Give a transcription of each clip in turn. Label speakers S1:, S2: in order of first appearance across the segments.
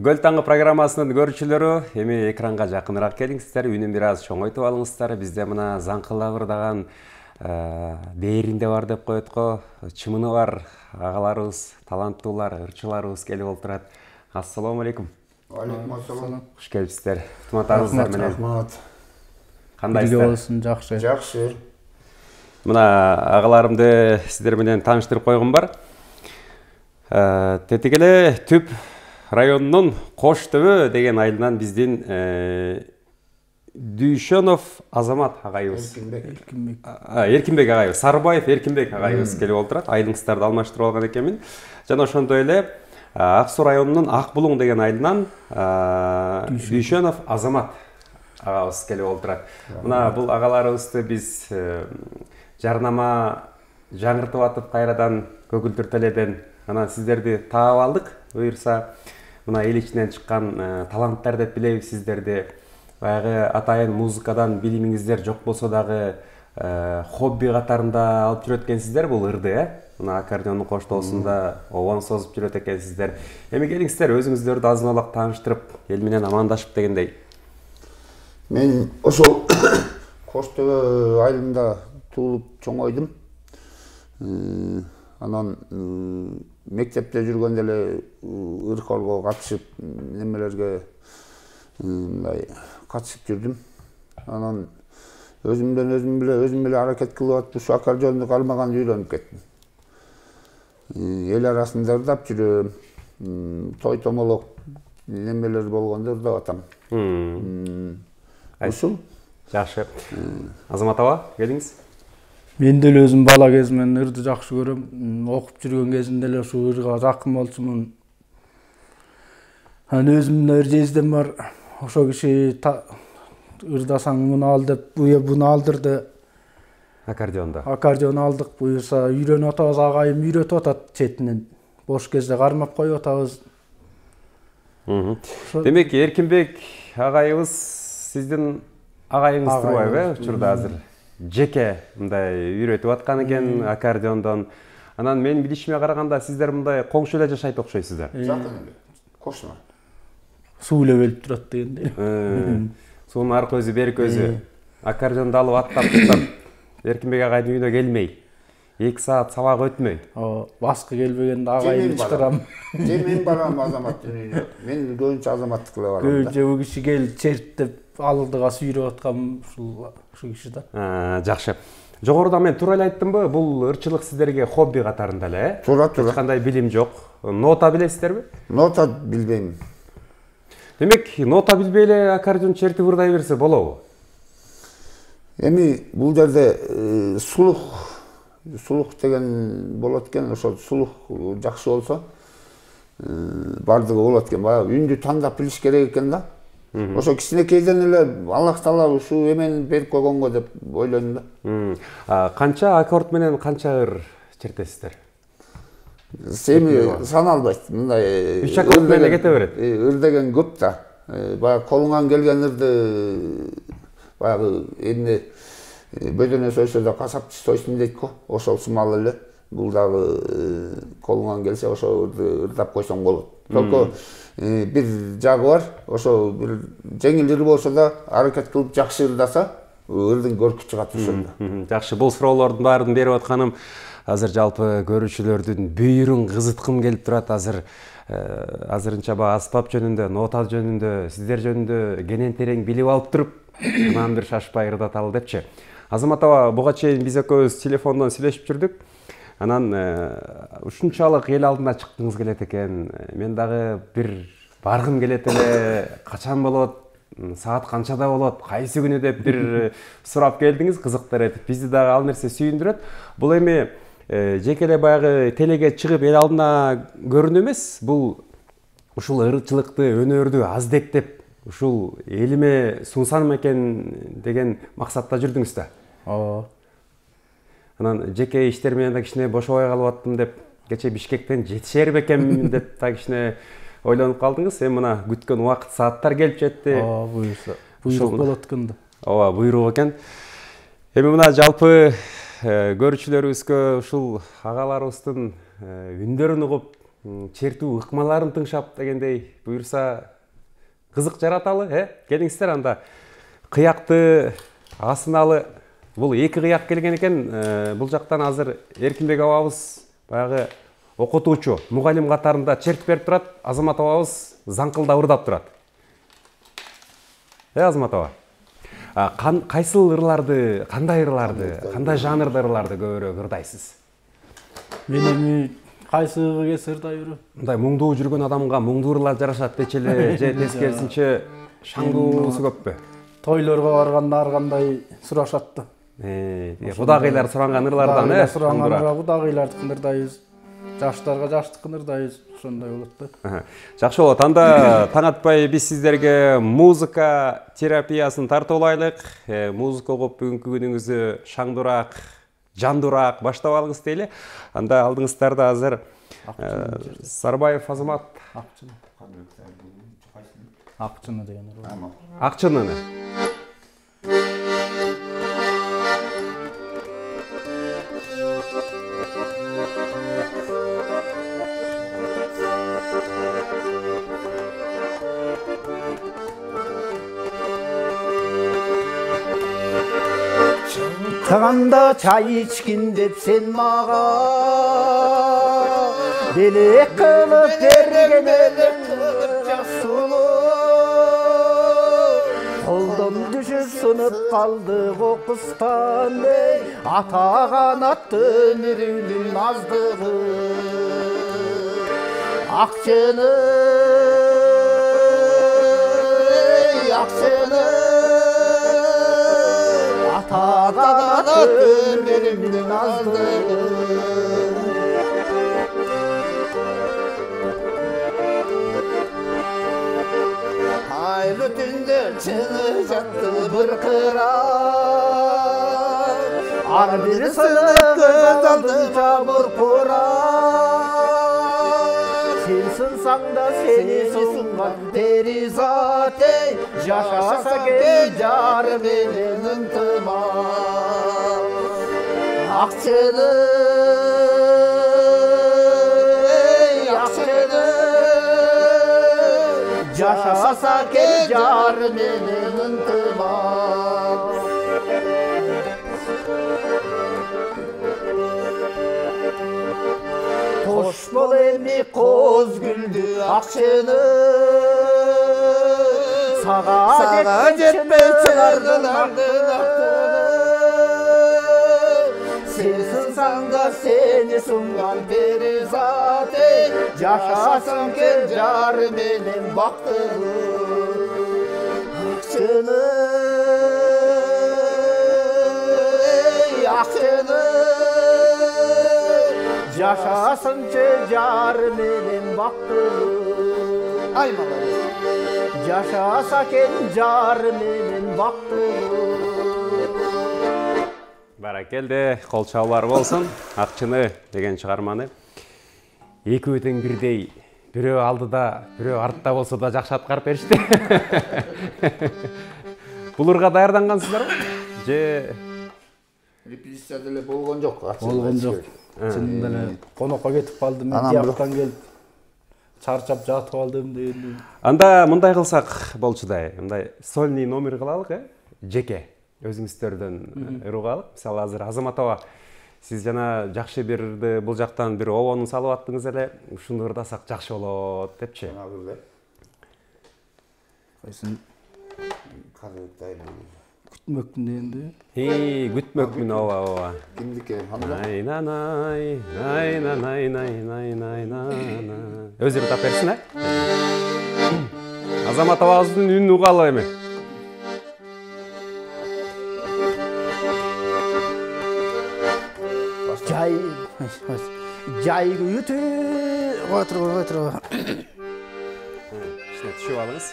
S1: Гөл таңы программасынын көрүүчүлөрү, эми экранга жакыныраак келиңиздер, үнүн бир аз чоңойтуп алыңыздар. Бизде мына заңкылабырдаган бээринде бар деп коет го, чымыны бар агаларыбыз, таланттуулар, ырчыларыбыз келип олтурат. Ассалому алейкум.
S2: Алейкум ассалам.
S1: Куш келипсиздер. Тыматарыңыздар менен.
S2: Рахмат.
S1: Кандайсыздар?
S3: Жакшы.
S2: Жакшы.
S1: Мына агаларымды сиздер менен тааныштырып койгум бар. Тетигеле Түп районунун Кош Төбө деген айылынан биздин Дүйшөнов Азамат агайыбыз. Эркинбек агайыбыз. Сарыбаев Эркинбек агайыбыз келип олтурат. Айылыңыздарды алмаштырып алган экенмин. Жана ошондой эле Ак Суу районунун Ак Булуң деген айылынан Дүйшөнов Азамат агабыз келип олтурат. Мына бул агаларыбызды биз жарнама жаңыртып атып кайрадан көгүлдүр теледен анан сиздерди таап алдык. Буюрса мына эл ичинен чыккан таланттар деп билебиз сиздерди. Баягы атайын музыкадан билимиңиздер жок болсо дагы хобби катарында алып жүрөт экенсиздер бул ырды, Мына аккордеондун коштоосунда обон созуп жүрөт экенсиздер. Эми келиңиздер өзүңүздөрдү азын-аулак тааныштырып, эл менен амандашып дегендей.
S2: Мен ошол Кош Төбө айылында туулуп чоңойдум. Анан мектепте жүргөндө эле ыркоолго катышып, немелерге мындай катышып жүрдүм. Анан өзүм эле аракет кылып атып, ушу аккордеонду калмаган үйрөнүп кеттим. Эл арасында ырдап жүрөм. Той томолок немелер болгондо ырдап атам. Ушул
S1: Жакшы. Азамат аба, келиңиз.
S3: Мен деле өзүм бала кезимден ырды жакшы көрөм. Окуп жүргөн кезимде эле ушу ырга жакын болчумун. Анан өзүмдүн ыр жездем бар. Ошо киши ырдасаң муну ал деп, буну алдырды. Аккордеон алдык, буюрса үйрөнүп атабыз, агайым үйрөтүп атат четинен. Бош кезде кармап коюп атабыз.
S1: Демек, Эркинбек агайыбыз сиздин агайыңыз турбайбы? Учурда азыр жеке мындай үйрөтүп аткан экен аккордеондон. Анан менин билишиме караганда сиздер мындай коңшу эле жашайт окшойсуздар.
S2: Жакын эле. Кошуна.
S3: Суу эле белип турат дегендей.
S1: Суунун ар көзү, бер көзү. Аккордеонду алып аттап Эркинбек агайдын үйүнө келмей. 2 саат сабак өтмөй.
S3: Башкы келбегенде агайымды чакырам.
S2: Мен барам Азаматтын үйүнө. Мен көбүнчө Азаматтыкы эле барам.
S3: Көбүнчө бул киши келип чертип алдыга сүйрөп аткан ушул киши да.
S1: Жакшы. Жогоруда мен туура эле айттымбы? Бул ырчылык сиздерге хобби катарында эле,
S2: Туура.
S1: Эч кандай билим жок. Нота билесиздерби?
S2: Нота билбейм.
S1: Демек, нота билбей эле аккордеон чертип ырдай берсе болобу?
S2: Эми бул жерде сулук деген болот экен, ошол сулук жакшы болсо бардыгы болот экен. Баягы үндү тандап билиш керек экен да. Ошо кичинекейден эле Аллах Таала ушу эмени берип койгонго деп ойлойм да.
S1: Канча аккорд менен канча ыр чертесиздер?
S2: Эми саналбайт. Мындай
S1: 3 аккорд менен кете берет.
S2: Ыр деген көп да. Баягы колуңан келген ырды баягы эмне бөдөнө сойсо да касапчы сойсун дейт го. Ошол сымал эле. Бул дагы колуңан келсе ошо ырдап койсоң болот. Только бир жагы бар. Ошо бир жеңил ыр болсо да аракет кылып жакшы ырдаса, ырдын көркү чыгат ошондо.
S1: Жакшы, бул суроолордун баарын берип атканым азыр жалпы көрүүчүлөрдүн бүйүрүн кызыткым келип турат. Азырынча аспап жөнүндө, нота жөнүндө, сиздер жөнүндө кенен терең билип алып туруп, анан бир шашпай ырдаталы депчи. Азамат аба, буга чейин биз экөөбүз телефондон сүйлөшүп жүрдүк. Анан ушунчалык эл алдына чыккыңыз келет экен. Мен дагы бир баргым келет эле. Качан болот? Саат канчада болот? Кайсы күнү деп бир сурап келдиңиз, кызыктар этип. Бизди дагы ал нерсе сүйүндүрөт. Бул эми жеке эле баягы телеге чыгып эл алдына көрүнүү эмес. Бул ушул ырчылыкты, өнөрдү аздектеп, ушул элиме сунсам экен деген максатта жүрдүңүз да. Анан жеке иштер менен да кичине бошобой калып аттым деп, кече Бишкектен жетишер бекем деп да кичине ойлонуп калдыңыз. Эми мына күткөн убакыт сааттар келип жетти.
S3: Буюрса, буйрук болот экен да.
S1: Буйрук экен. Эми мына жалпы көрүүчүлөрүбүзгө ушул агаларыбыздын үндөрүн угуп, чертүү ыкмаларын тыңшап дегендей буюрса кызык жараталы, келиңиздер анда кыякты асыналы. Бул эки кыяк келген экен. Бул жактан азыр Эркинбек абабыз баягы окутуучу, мугалим катарында чертип берип турат. Азамат абабыз заңкылда ырдап турат. Азамат аба. Кайсыл ырларды, кандай жанрда ырларды көбүрөөк ырдайсыз?
S3: Мен эми кайсыгы келсе ырдай берем.
S1: Мындай муңдуу жүргөн адамга муңдуу ырлар жарашат дечи эле, же тескерисинче шаңдуусу көппү?
S3: Тойлорго барганда ар кандай сурашат да.
S1: Кудагыйлар суранган ырлардан,
S3: кудагыйлардыкын ырдайбыз. Жаштарга жаштыкын ырдайбыз, ошондой болот да.
S1: Жакшы болот. Анда таң атпай биз сиздерге музыка терапиясын тартып алайлык. Музыка окуп бүгүнкү күнүңүздү шаңдуураак, жандуураак баштап алыңыз дейли. Анда алдыңыздарда азыр Сарбаев Азамат
S3: Акчыны деген ыры.
S1: Акчыныны.
S3: Тағанда чай içkin деп сен мага белек кылып берген элең расулу колдон düşүп сынып калды кокустан ата канатты өмүрүнүн аздыгы акчыны Tağanat ömrümün azdı Aylı tünde çını jattı bırkırar Ar bir sınık göz aldınca burkurar Sen sınsan da seni sungan perizat ey Yaşasa gel jar benim ıntıma Akçını Yaşasa gel jar benim ıntıma Hoş bol emmi koz güldü akçını Sağa jetme çınardın Sen sınsan da seni sungan perizat Yaşasın kel jar benim baktığım Akçını Yaşasın jar benim baktığım Ay mağara Yaşasa ken jar менен бактыгым
S1: Баракелде, кол чабуулар болсун. Акчыны деген чыгарманы экөө тең бирдей, бирөө алдыда, бирөө артта болсо да жакшы аткарып беришти. Бул ырга даярдангансыздарбы? Же
S2: репетиция деле болгон жок.
S3: Болгон жок. Чынында эле конокко кетип калдым, мен жактан келип чарчап жатып алдым дегендей.
S1: Анда мындай кылсак болчудай, мындай сольный номер кылалык, жеке өзүңүздөрдөн ыргалык. Мисалы азыр Азамат аба, сиз жана жакшы бирди бул жактан бир обонун салып аттыңыз эле, ушуну ырдасак жакшы болот депчи.
S3: Кайсын
S2: казактай
S3: күтмөкмүн дегенде.
S1: Күтмөкмүн ооба.
S2: Кимдики?
S1: Өзү ырдап берсин, Азамат абабыздын үнүн угалы эми.
S3: Жай күтү отур.
S1: Ишине түшүп алыңыз.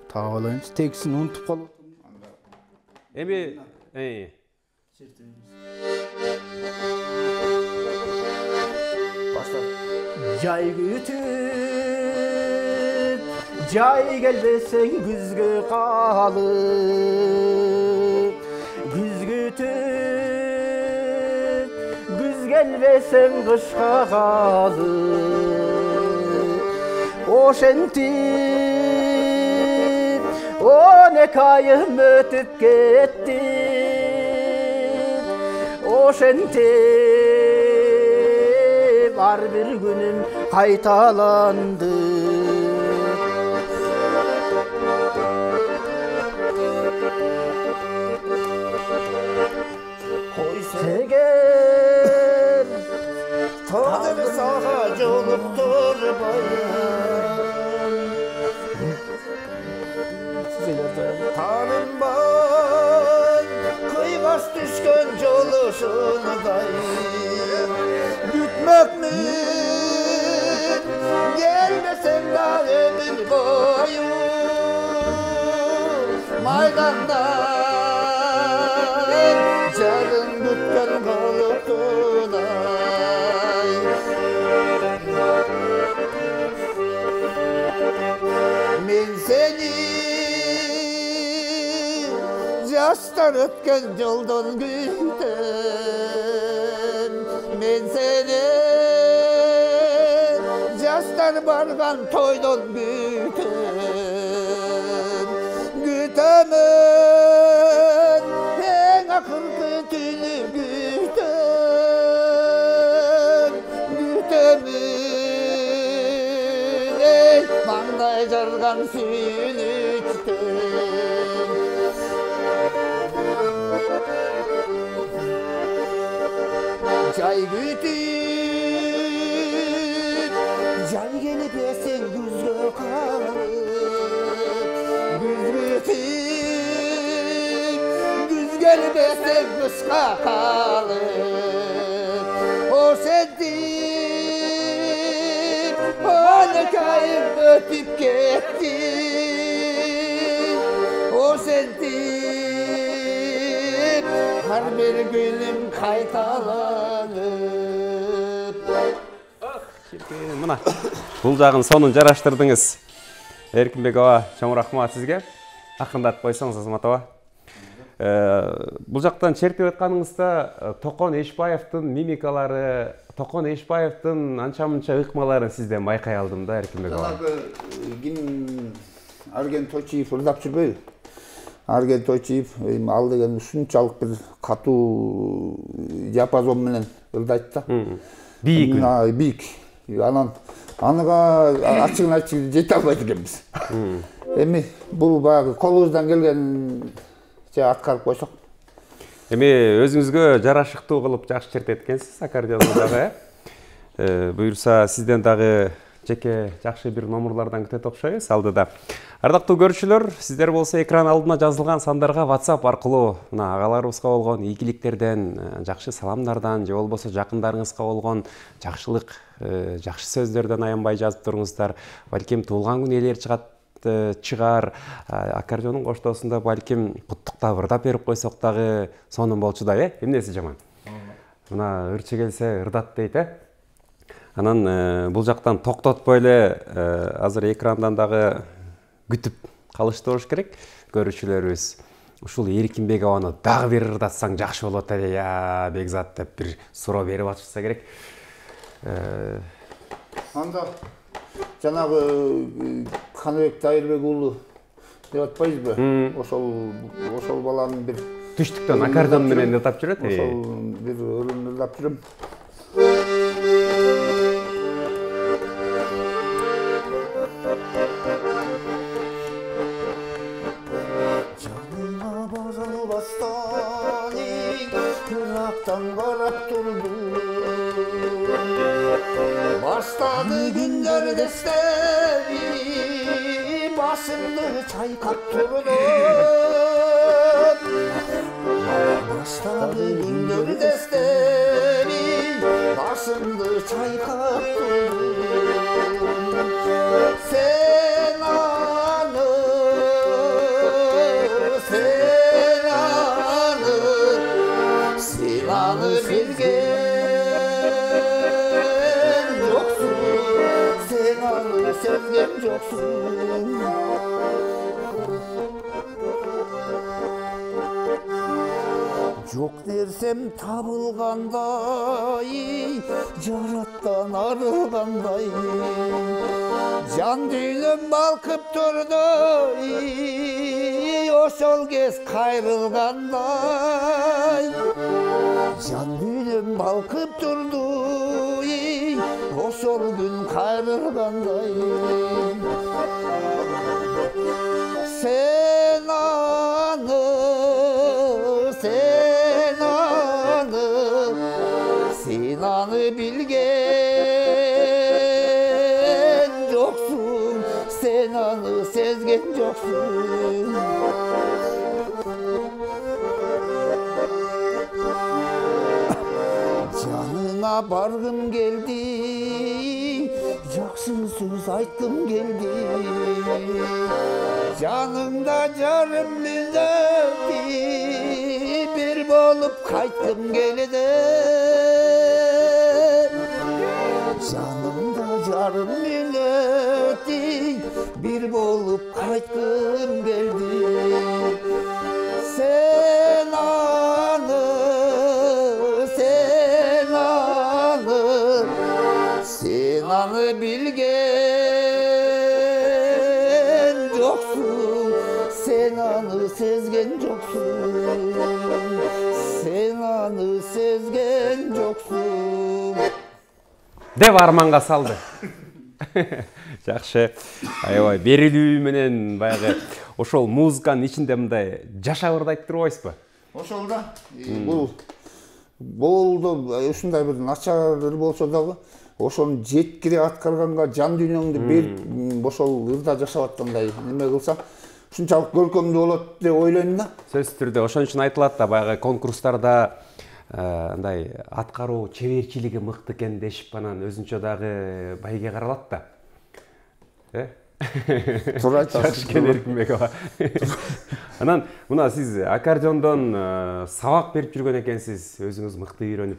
S3: Tağı alayınız, tekisini unutup kalıp.
S1: Эми,
S3: Jay kütüp, Jay gelbesen güzgü kalıp güz gütüp güz gelbesen kışka kalıp oşentip on ekayım ötüp gitti oşentip var bir günüm kaytalandı Segen Tanrı sağa joluktur bayan Tanınmay Kıygas düşkön joluşunday Bütmek mi Gelmesen da ömür boyu Maydanda Jarın bütken kalıptınay Men seni Yaşlar ötken yoldan gütem Men seni Yaşlar bargan toydan gütem Gütemen En akırkı tülü gütem Gütemen Ey mаңдай жарган сүйүнүчтөн Жай күтүп Жай келип эсең күзгө калып Күз күтүп Күз келип эсең кышка калып Ошентип он эки айым өтүп кетти Ошентип har bir günüm kaytalanıp
S1: Мына бул жагын сонун жараштырдыңыз. Эркинбек аба, чоң рахмат сизге. Акындатып койсоңуз Азамат аба. Бул жактан чертип атканыңызда Токон Эшбаевдин мимикалары, Токон Эшбаевдин анча-мынча ыкмаларын сизден байкай алдым да, Эркинбек аба.
S2: Ким Арген Тойчиев ырдап жүрбөйбү? Арген Тойчиев ал деген ушунчалык бир катуу диапазон менен ырдайт да.
S1: Бийик.
S2: Бийик. Анан аныга ачыгын айтып жете албайт экенбиз. Эми бул баягы колубуздан келгенче аткарып койсок.
S1: Эми өзүңүзгө жарашыктуу кылып жакшы чертет экенсиз, аккордеону дагы. Буюрса сизден дагы жеке жакшы бир номерлардан күтөт окшойбуз алдыда. Ардактуу көрүүчүлөр, сиздер болсо экран алдына жазылган сандарга WhatsApp аркылуу мына агаларыбызга болгон ийгиликтерден, жакшы саламдардан же болбосо жакындарыңызга болгон жакшылык, жакшы сөздөрдөн аянбай жазып туруңуздар. Балким туулган күн ээлери чыгар, аккордеондун коштоосунда балким куттуктап ырдап берип койсок дагы сонун болчу да, эмнеси жаман. Мына ырчы келсе ырдат дейт, Анан бул жактан токтотпой эле азыр экрандан дагы күтүп калыштырыш керек көрүүчүлөрүбүз. Ушул Эркинбек абаны дагы бир ырдатсаң жакшы болот эле, Бекзат деп бир суроо берип атышса керек.
S2: Анда жанагы Каныбек Дайырбек уулу деп атпайбызбы? Ошол баланын бир
S1: түштүктөн аккордеон менен ырдап жүрөт.
S2: Ошол бир ырын ырдап жүрөм.
S3: Başladı günler desteri başımda çaykap durdu. Başladı günler desteri başımda çaykap durdu. Sen anı bilgen yoksun. Sen anı
S2: сезген жоксуң. Жок нерсем табылгандай, жараттан арылгандай, жан дүйнөм балкып турду, ошол кез кайрылгандай. Жан дүйнөм балкып турду, ошол күн кайрылгандай. Sen anı, sen anı, sen anı bilgen joksun, sen anı sezgen joksun. Janına bargım geldi, жақсы сөз айтқым келді. Жаныңда жарым мүлдеді, бір болып қайтқым келеді. Жаныңда жарым мүлдеді, бір болып қайтқым келді. Sen anı, sen anı, sen anı bilgen joksun, sen anı sezgen joksun, sen anı sezgen joksun.
S1: Деп арманға салды. Жақшы. Аябай берилүү менен баягы ошол музыканын ичинде мындай жашабырды айтып турбайсызбы?
S2: Ошол да. Бул болду ушундай бир начар болсо дагы ошону жеткире аткарганга жан дүйнөңдү берип ошол ырда жашап аткандай неме кылсаң ушунчалык көркөмдүү болот деп ойлойм да.
S1: Сөзсүз түрдө ошон үчүн айтылат да баягы конкурстарда андай аткаруу чеберчилиги мыкты экен дешип анан өзүнчө дагы байге каралат да.
S2: Туура айтасыз.
S1: Жакшыкен Эркинбекова. Анан мына сиз аккордеондон сабак берип жүргөн экенсиз, өзүңүз мыкты үйрөнүп.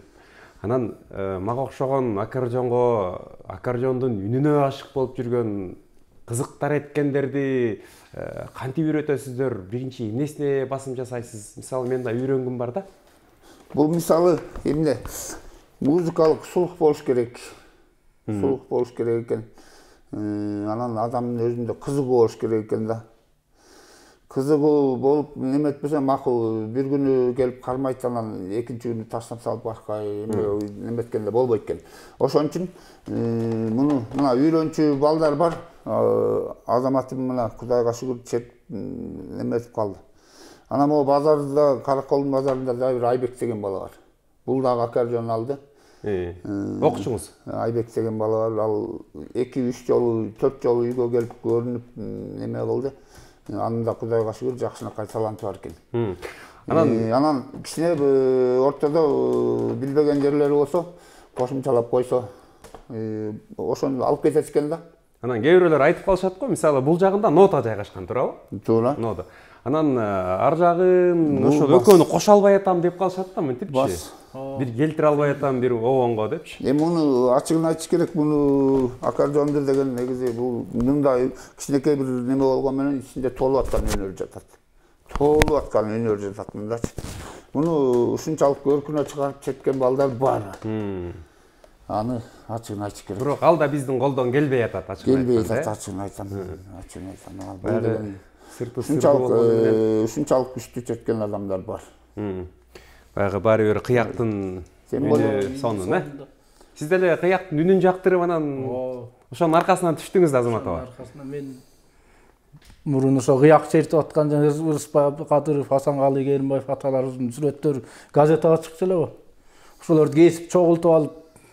S1: Анан мага окшогон аккордеондун үнүнө ашык болуп жүргөн кызыктар эткендерди кантип үйрөтөсүздөр? Биринчи эмнесине басым жасайсыз? Мисалы мен да үйрөнгүм бар да.
S2: Бул мисалы эмне? Музыкалык сулук болуш керек. Сулук болуш керек экен. Анан адамдын өзүндө кызыгуу болуш керек экен да. Кызыгуу болуп неметпесе макул бир күнү келип кармайт анан экинчи күнү таштап салып башка неметкенде болбойт экен. Ошон үчүн муну мына үйрөнчү балдар бар. Азаматым мына Кудайга шүгүр чет неметип калды. Анан могу базарда, Караколдун базарында да бир Айбек деген бала бар. Бул дагы аккордеон алды.
S1: Окучуңуз?
S2: Айбек деген бала бар. Ал 2-3 жолу, 4 жолу үйгө келип көрүнүп неме кылды. Анын да Кудайга шүгүр жакшынакай таланты бар экен. Анан кичине ортодо билбеген жерлери болсо, кошумчалап койсо, ошону алып кетет экен да.
S1: Анан кээ бирөөлөр айтып калышат го, мисалы бул жагында нота жайгашкан, туурабы?
S2: Туура.
S1: Нота. Анан ар жагын ошол экөөнү кошо албай атам деп калышат да, мынтипчи. Бир келтире албай атам, бир обонго депчи.
S2: Муну ачыгын айтыш керек, муну аккордеонду деген негизи бул мындай кичинекей бир неме болгон менен ичинде толуп аткан өнөр жатат. Толуп аткан өнөр жатат мындачы. Муну ушунчалык көркүнө чыгарып четкен балдар бар. Аны ачыгын айтыш керек.
S1: Бирок ал да биздин колдон келбей атат, ачыгын айтканда.
S2: Келбей атат, ачыгын айтам. Ачыгын айтам. Ушунчалык күчтүү четкен адамдар бар.
S1: Баягы баары бир кыяктын үнү сонун, Сиз деле кыяктын үнүн жактырып анан ошонун аркасынан түштүңүз да, Азаматова.
S3: Аркасынан мен мурун ошо кыяк чертип аткан Рыспай Кадыров, Хасанкалы Керимбаев аталарыбыздын сүрөттөрү газетага чыкчу эле го. Ошолорду кесип чогултуп алып,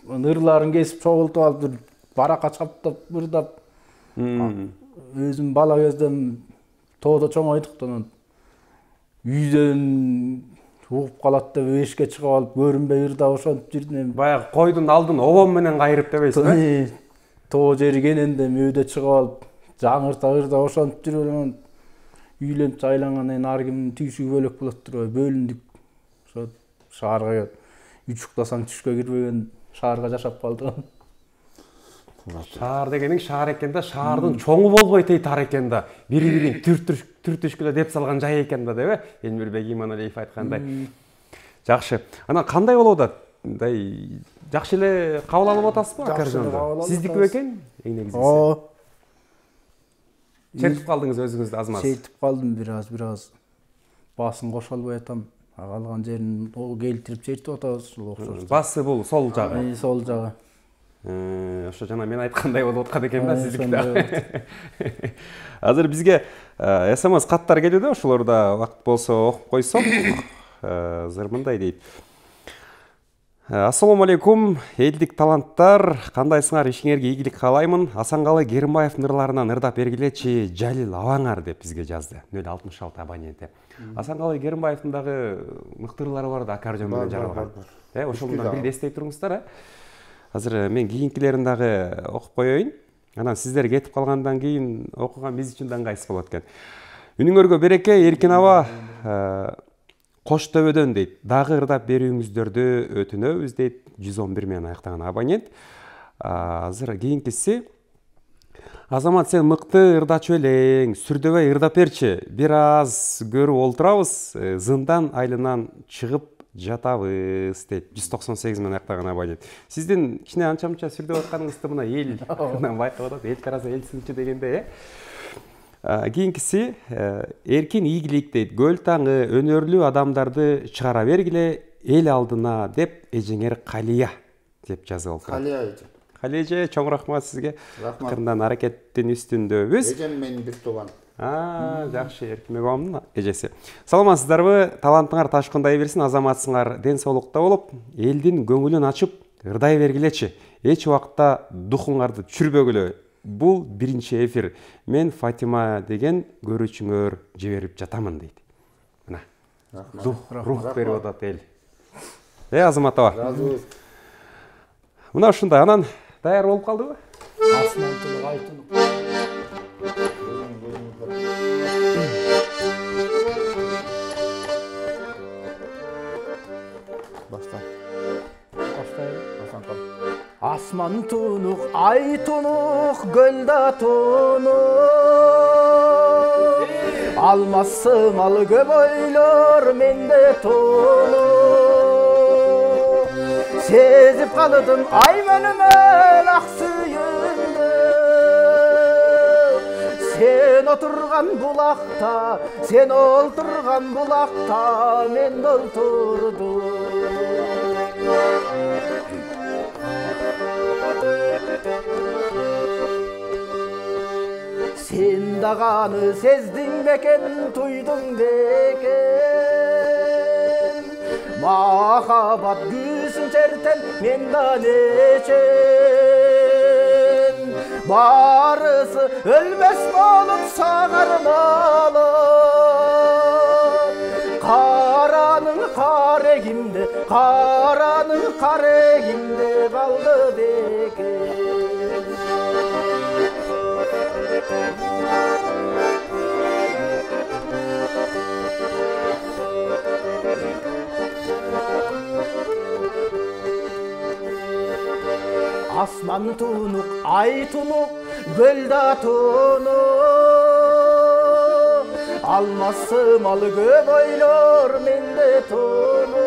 S3: ырларын кесип чогултуп алып, баракка чаптап, ырдап. Өзүм бала кезден тоодо чоңойдук да, үйдөн угуп калат деп эшикке чыгып алып көрүнбөй ырдап ошентип жүрдүм.
S1: Баягы койдун алдын обон менен кайрып дебейсизби?
S3: Тоо жери кененде үйдө чыгып алып жаңырта ырдап ошентип жүрүп анан үйлөнүп жайлангандан кийин ар кимдин түйшүгү бөлөк болот турбайбы, бөлүндүк. Ошо шаарга үч уктасаң түшкө кирбеген шаарга жашап калдык.
S1: Шаар дегениң шаар экен да, шаардын чоңу болбой тар экен да, бири-бирин түртүшкүлө деп салган жай экен да, деп Элмирбек Иманалиев айткандай. Жакшы. Анан кандай болуп атат? Мындай жакшы эле кабыл алып атасызбы акыржонду? Сиздики бекен? Эң негизгиси. Чертип калдыңыз өзүңүздү Азамат?
S3: Чертип калдым бир аз. Басын кошо албай атам. Калган жерин келтирип чертип атабыз ушул окшош.
S1: Басы бул сол жагы.
S3: Сол жагы.
S1: Ошо жана мен айткандай болуп аткан экен да сиздики да. Азыр бизге СМС каттар келүүдө, ошолорда убакыт болсо окуп койсок. Азыр мындай дейт. Ассаламу алейкум, элдик таланттар, кандайсыңар, ишиңерге ийгилик каалаймын. Асанкалы Керимбаевдин ырларынан ырдап бергилечи Жалил абаңар деп бизге жазды. 066 абоненти. Асанкалы Керимбаевдин дагы мыкты ырлары бар да, аккордеон менен жаралган. Ошондон бир эстей туруңуздар. Азыр мен кийинкилерин дагы окуп коеюн. Анан сиздер кетип калгандан кийин окуган биз үчүн да ыңгайсыз болот экен. Үнүңөргө береке, эркин аба Кош төбөдөн дейт. Дагы ырдап берүүңүздөрдү өтүнөбүз дейт. 111 менен аяктаган абонент. Азыр кийинкиси. Азамат, сен мыкты ырдачу элең, сүрдөбөй ырдап берчи. Бир аз көрүп олтурабыз, зындан айлынан чыгып жатабыз дейт. 198 менен аяктаган абонент. Сиздин кичине анча-мынча сүрдөп атканыңызды мына эл байкап атат. Эл караса эл сынчы дегенде, Кийинкиси эркин ийгилик дейт. Көл таңы өнөрлүү адамдарды чыгара бергиле эл алдына деп эжеңер Калия деп жазып алып.
S2: Калия эже.
S1: Калия эже, чоң рахмат сизге.
S2: Рахмат.
S1: Кырдан аракеттин үстүндөбүз.
S2: Эжем менин бир тууган.
S1: Жакшы, Эркинбек агамдын эжеси. Саламатсыздарбы? Талантыңар ташкындай берсин, азаматсыңар ден соолукта болуп, элдин көңүлүн ачып, ырдай бергилечи. Эч убакта духуңарды түшүрбөгүлө. Бул биринчи эфир. Мен Фатима деген көрүүчүңөр жиберип жатамын дейт. Мына. Рух берип атат эл. Азамат аба.
S2: Разыбыз.
S1: Мына ушундай. Анан даяр болуп калдыбы?
S3: Асмантылык айтылып. Асман тунук, ай тунук, көл да тунук. Алмасымал көп ойлор менде тунук. Сезип калдым ай мөлмөл ак сүйүндү. Сен отурган булакта, сен олтурган булакта мен олтурдум. Sen dağanı sezdin beken, tuydun beken. Mahabat gülsün çerten, men da neçen. Barısı ölmez bolup sağarmalı. Karanın karegimde, karanın karegimde kaldı beken. Asman tunuk, ay tunuk, göl da tunuk. Almasımal көп ойлор менде tunuk.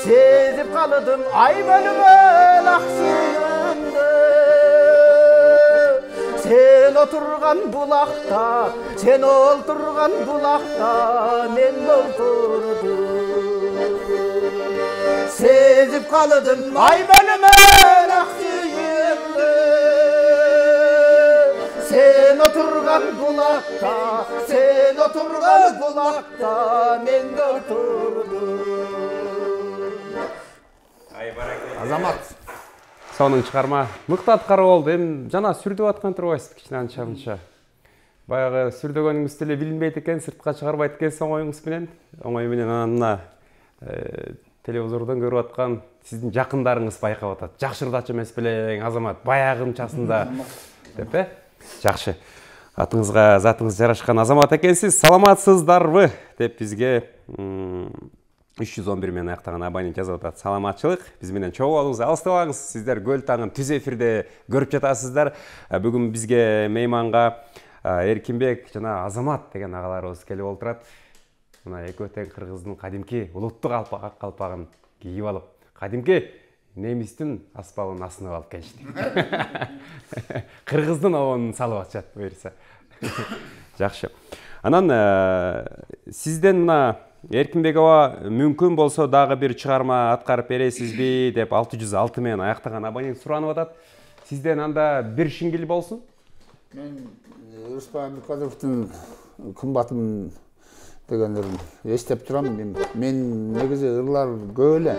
S3: Sezip kalıdım ay mölmöl ak suyunda. Sen oturgan bulakta, sen olturgan bulakta men olturdum. Sezip kalıdım ay mölmöl ak suyunda. Sen oturgan bulakta, sen oturgan bulakta men oturdum. Азамат.
S1: Сонун чыгарма мыкты аткарып болду. Эми жана сүрдөп аткан турбайсыз кичине анча-мынча. Баягы сүрдөгөнүңүз деле билинбейт экен, сыртка чыгарбайт экенсиз оңоюңуз менен. Оңой менен анан мына телевизордон көрүп аткан сиздин жакындарыңыз байкап атат. Жакшы ырдачу эмес белең Азамат, баягынчасында деп Жакшы. Атыңызга затыңыз жарашкан Азамат экенсиз. Саламатсыздарбы деп бизге 311 менен аяктаган абонент жазып атат. Саламатчылык, биз менен чогуу болуңуз, алыстабаңыз. Сиздер Көл таңын түз эфирде көрүп жатасыздар. Бүгүн бизге мейманга Эркинбек жана Азамат деген агаларыбыз келип олтурат. Мына экөө тең кыргыздын кадимки улуттук ак калпагын кийип алып, кадимки немистин аспабын асынып алып келишти. Кыргыздын обонун салып атышат буюрса. Жакшы. Анан сизден мына Эркинбек аба мүмкүн болсо дагы бир чыгарма аткарып бересизби деп 606 менен аяктаган абонент суранып атат. Сизден анда бир шиңгил болсун.
S2: Мен Рыспай Абдыкадыровдун кымбатым дегендерин эстеп турам. Мен негизи ырлар көп эле.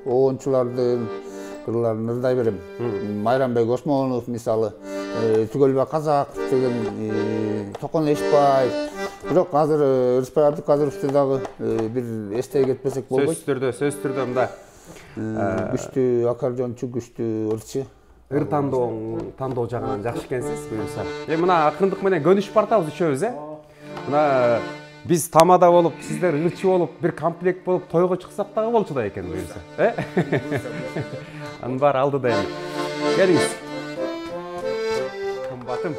S2: Обончулардын ырларын ырдай берем. Майрамбек Осмонов мисалы, Түгөлбай Казак деген, Токон Эшбаев. Бирок азыр Рыспай Абдыкадыровду дагы бир эстей кетпесек болбойт.
S1: Сөз түрдө мында
S2: Күчтүү аккордеончу, күчтүү ырчы.
S1: Ыр тандоо жагынан жакшы экенсиз буюрса. Мына акырындык менен көнүшүп баратабыз үчөөбүз, Мына биз тамада болуп, сиздер ырчы болуп, бир комплект болуп тойго чыксак дагы болчу да экен буюрса. Анын баары алдыда эми. Келиңиз. Кымбатым.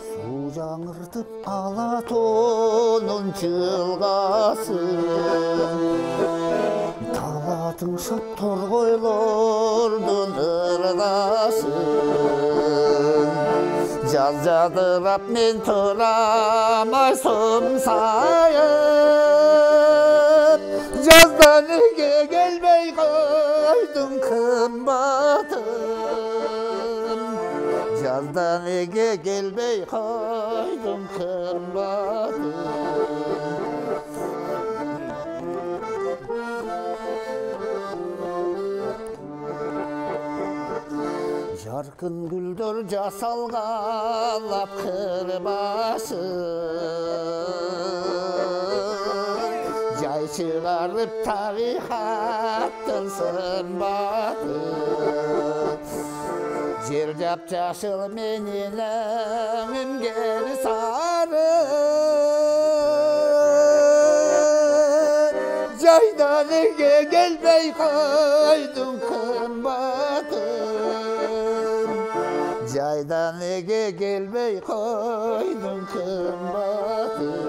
S2: Суу жаңыртып Алатонун жылгасын, талатын шап торгойлордун ырдасын. Жаз жадырап мен турам ай сомсайып, жаздан неге келбей койдуң кымбатым, жаздан неге келбей койдуң кымбатым. Жаркын гүлдөр жасалгалап кырбашын, жай чыгарып тарихаттын сымбатын. Жер жапжашыл менен өңүнгөн сары, жайдан неге келбей койдуң кымбатым, жайдан неге келбей койдуң кымбатым.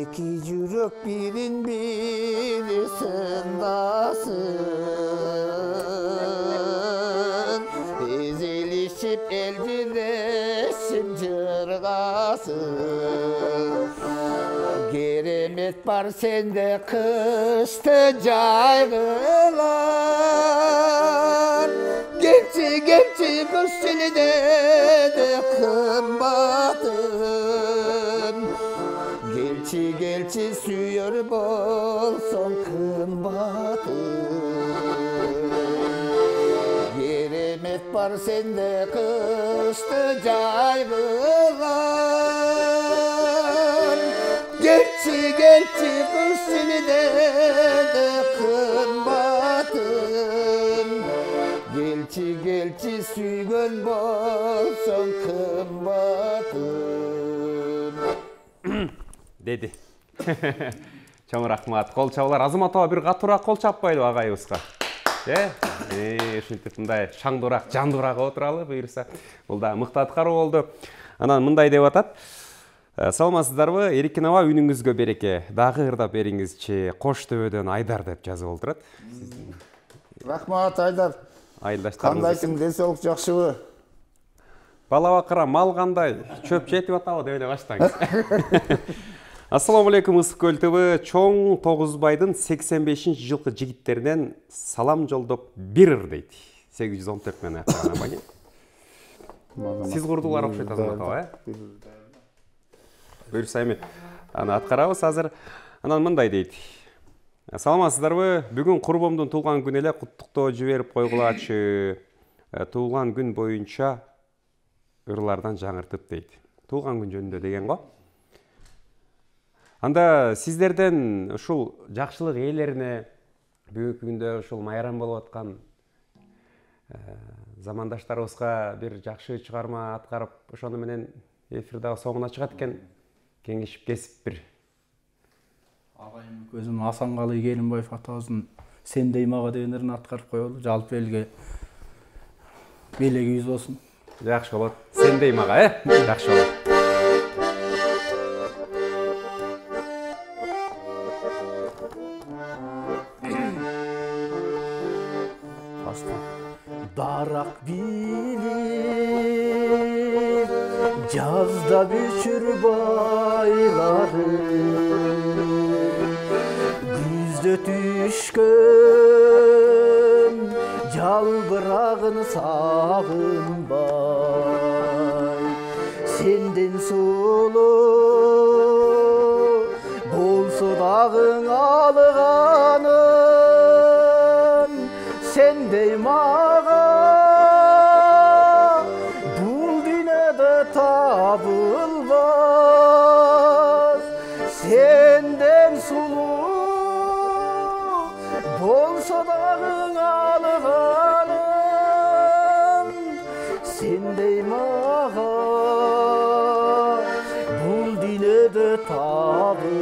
S2: Эки жүрөк бирин бири сындасын, эзелишип элжирешип жыргасын. Керемет бар сенде кышты жайгылар, келчи кыш жилдеде кымбатым, келчи сүйөр болсоң кымбатым. Керемет бар сенде кышты жайгылар, келчи кыш жилдеде кымбатым, келчи сүйгөн болсоң кымбатым.
S1: Деди. Чоң рахмат. Кол чабуулар. Азамат аба бир катуураак кол чаппайлыбы агайыбызга? Ушинтип мындай шаңдуураак, жандуураак отуралы буюрса. Бул да мыкты аткаруу болду. Анан мындай деп атат. Саламатсыздарбы? Эркин аба үнүңүзгө береке. Дагы ырдап бериңизчи. Кош төбөдөн Айдар деп жазып олтурат.
S2: Рахмат Айдар.
S1: Айылдаштарыбыз.
S2: Кандайсың, денсаулык жакшыбы?
S1: Бала бакыра мал кандай? Чөп жетип атабы деп эле баштаңыз. Ассаламу алейкум, Ысык Көл ТВ. Чоң Тогузбайдын 85-жылкы жигиттеринен салам жолдоп бир ыр дейт. 814 менен аяктаган абонент. Сиз курдулар окшойт Азамат аба, Буюрса эми аны аткарабыз азыр. Анан мындай дейт. Саламатсыздарбы? Бүгүн курбумдун туулган күнү эле куттуктоо жиберип койгулачы. Туулган күн боюнча ырлардан жаңыртып дейт. Туулган күн жөнүндө деген го. Анда сиздерден ушул жакшылык ээлерине бүгүнкү күндө ушул майрам болуп аткан замандаштарыбызга бир жакшы чыгарма аткарып, ошону менен эфирдагы соңуна чыгат экен. Кеңешип кесип бир.
S3: Агайым көзүм Асанкалы Келимбаев атабыздын «Сендей мага» дегендерин аткарып коелу. Жалпы элге белегибиз болсун.
S1: Жакшы болот. Сендей мага, жакшы болот.
S3: Дарак билип жазда бүчүр байлары, күздө түшкөн жалбырагын сагынбай, сенден сулуу болсо дагы алганым, сендей мага бул дүйнөдө табылбас, сенден сулуу болсо дагы алганым, сендей мага бул дүйнөдө табылбас.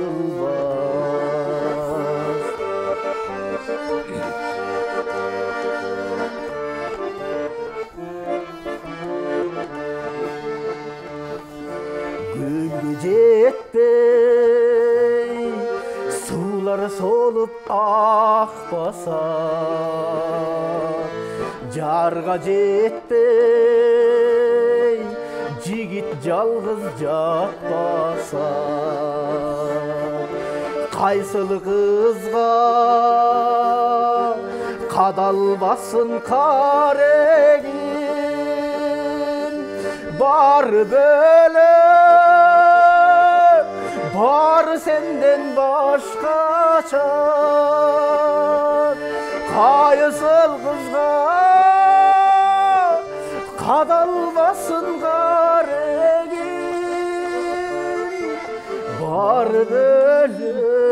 S3: Жетпей суулар солуп акпаса, жарга жетпей жигит жалгыз жатпаса, кайсыл кызга кадалбасын карегин, бары бөлөк, бары сенден башкача, кайсыл кызга кадалбасын карегин, бары бөлөк,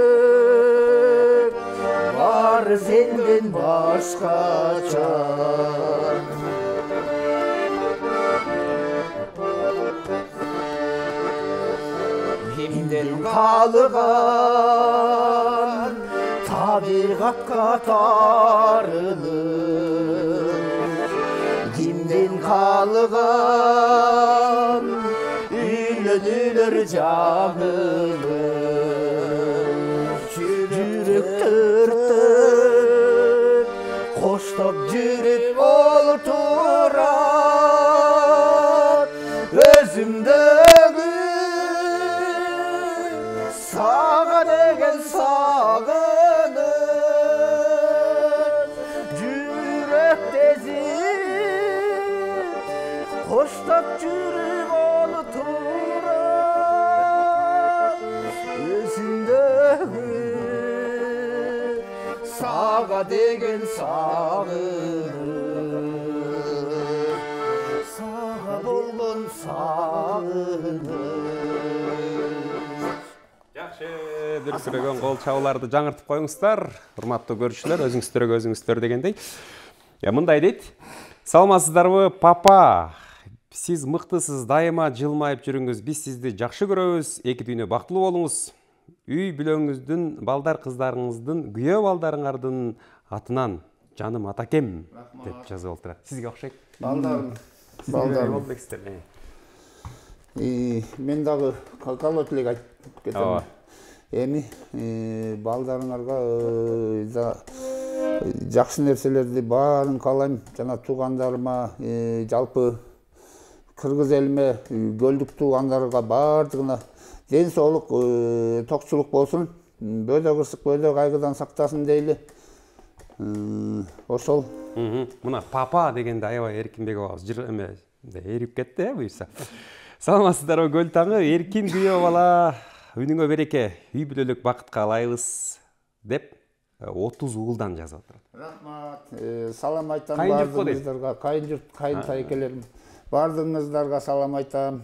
S3: бары сенден башкача. Кимден калган табигатка тарынып, кимден калган үйлөнүүлөр жабылып, жүрөк төрттөн коштоп жүрүп олтурат, өзүмдөгү сага деген сагыныч, жүрөк тезип коштоп жүрүп олтурат, өзүмдөгү сага деген сагыныч, сага болгон сагыныч.
S1: Дүрсүрөгөн кол чабууларды жаңыртып коюңуздар. Урматтуу көрүүчүлөр, өзүңүздөргө дегендей. Мындай дейт. Саламатсыздарбы, папа? Сиз мыктысыз, дайыма жылмайып жүрүңүз. Биз сизди жакшы көрөбүз. Эки дүйнө бактылуу болуңуз. Үй бүлөңүздүн, балдар кыздарыңыздын, күйөө балдарыңардын атынан жаным атакем деп жазып олтурат. Сизге окшойт.
S2: Балдарым. Мен дагы колот элек айтып кетем. Эми балдарыңарга жакшы нерселерди баарын каалайм. Жана туугандарыма, жалпы кыргыз элиме, көлдүк туугандарга баардыгына ден соолук, токчулук болсун. Бөөдө кырсык, бөөдө кайгыдан сактасын дейли. Ошол.
S1: Мына папа дегенде аябай Эркинбек абабыз эрип кетти, буюрса. Саламатсыздарбы, көл таңы, эркин күйөө бала, үнүңө береке, үй бүлөлүк бакыт каалайбыз деп 30 уулдан жазып атат.
S2: Рахмат. Салам айтам бардыгыңыздарга, кайын журт, кайын тайкелерим. Бардыгыңыздарга салам айтам.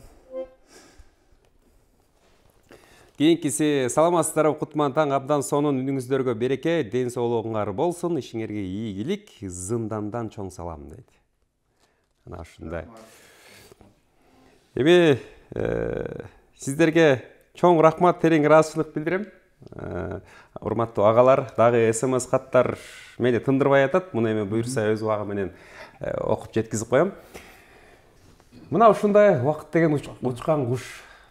S1: Кийинкиси саламатсыздарбы, кутман таң, абдан сонун үнүңүздөргө береке, ден соолугуңар болсун, ишиңерге ийгилик, зындандан чоң салам дейт. Ana ушундай. Эми сиздерге чоң рахмат, терең ыраазычылык билдирем. Урматтуу агалар, дагы СМС каттар мени тындырбай атат. Муну эми буюрса өз убагы менен окуп жеткизип коем. Мына ушундай убакыт деген учкан куш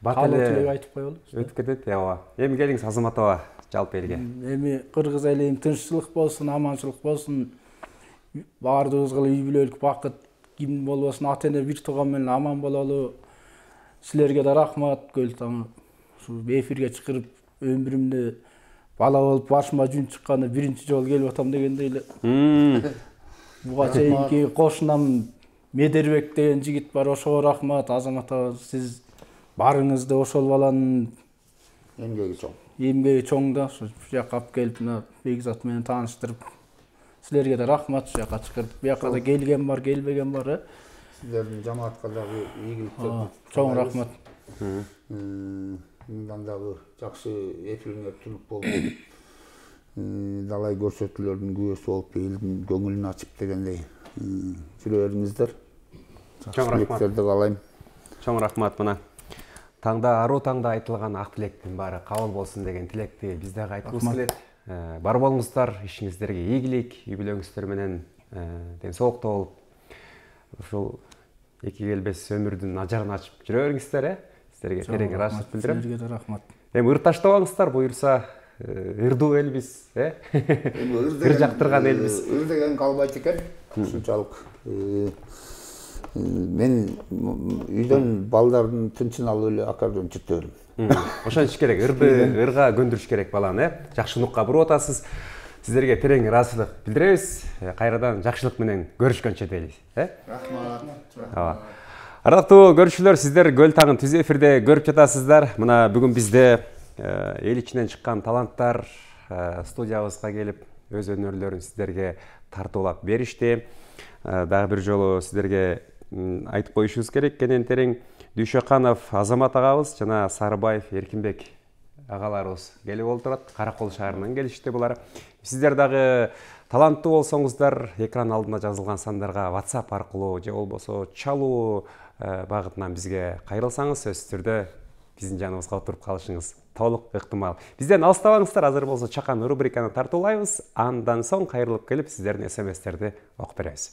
S1: бат эле
S3: айтып коелу.
S1: Өтүп кетет, ооба. Эми келиңиз Азаматова жалпы элге.
S3: Эми кыргыз элинин тынччылык болсун, аманчылык болсун. Баардыгыбызга үй бүлөлүк бакыт, ким болбосун ата-эне бир тууган менен аман бололу. Силерге да рахмат, Көлтаң. Ушу эфирге чыгарып өмүрүмдө бала болуп башыма жүн чыкканы биринчи жолу келип атам дегендей эле. Буга чейинки кошунам Медербек деген жигит бар, ошого рахмат. Азаматова, сиз барыңызды ошол баланын эмгеги чоң да, ушу жака алып келип мына Бекзат менен тааныштырып, силерге да рахмат. Ушу жака чыгарып, буяка да келген бар, келбеген бар.
S2: Силердин жамаатка дагы ийгиликтер.
S3: Чоң рахмат.
S2: Мындан дагы жакшы эфириңер түнүп болуп, далай көрсөтүүлөрдүн күбөсү болуп, элдин көңүлүн ачып дегендей жүрө бериңиздер.
S1: Чоң рахмат.
S2: Каалайм.
S1: Чоң рахмат. Мына таңда, аруу таңда айтылган ак тилектин баары кабыл болсун деген тилекти биз дагы айткыбыз келет. Бар болуңуздар, ишиңиздерге ийгилик, үй бүлөңүздөр менен ден соолукта болуп, ушул эки келбес өмүрдүн ажарын ачып жүрө бериңиздер, Сиздерге терең ыраазычылык билдирем.
S3: Силерге да рахмат.
S1: Эми ыр таштабаңыздар, буюрса ырдуу элбиз, ыр жактырган элбиз.
S2: Ыр деген калбайт экен. Ушунчалык мен үйдөн балдардын тынчын алып эле аккордеон чырта берем.
S1: Ошончу керек, ырга көндүрүш керек баланы, жакшылыкка буруп атасыз. Сиздерге терең ыраазычылык билдиребиз. Кайрадан жакшылык менен көрүшкөнчө дейбиз.
S2: Рахмат.
S1: Ардактуу көрүүчүлөр, сиздер Көл таңын түз эфирде көрүп жатасыздар. Мына бүгүн бизде эл ичинен чыккан таланттар студиябызга келип, өз өнөрлөрүн сиздерге тартуулап беришти. Дагы бир жолу сиздерге айтып коюшубуз керек, кенен терең Дүйшөканов Азамат агабыз жана Сарыбаев Эркинбек агаларыбыз келип олтурат. Каракол шаарынан келишти булар. Сиздер дагы таланттуу болсоңуздар, экран алдына жазылган сандарга WhatsApp аркылуу же болбосо чалуу багытынан бизге кайрылсаңыз, сөзсүз түрдө биздин жаныбызга отуруп калышыңыз толук ыктымал. Бизден алыстабаңыздар, азыр болсо чакан рубриканы тартуулайбыз. Андан соң кайрылып келип сиздердин СМСтерди окуп беребиз.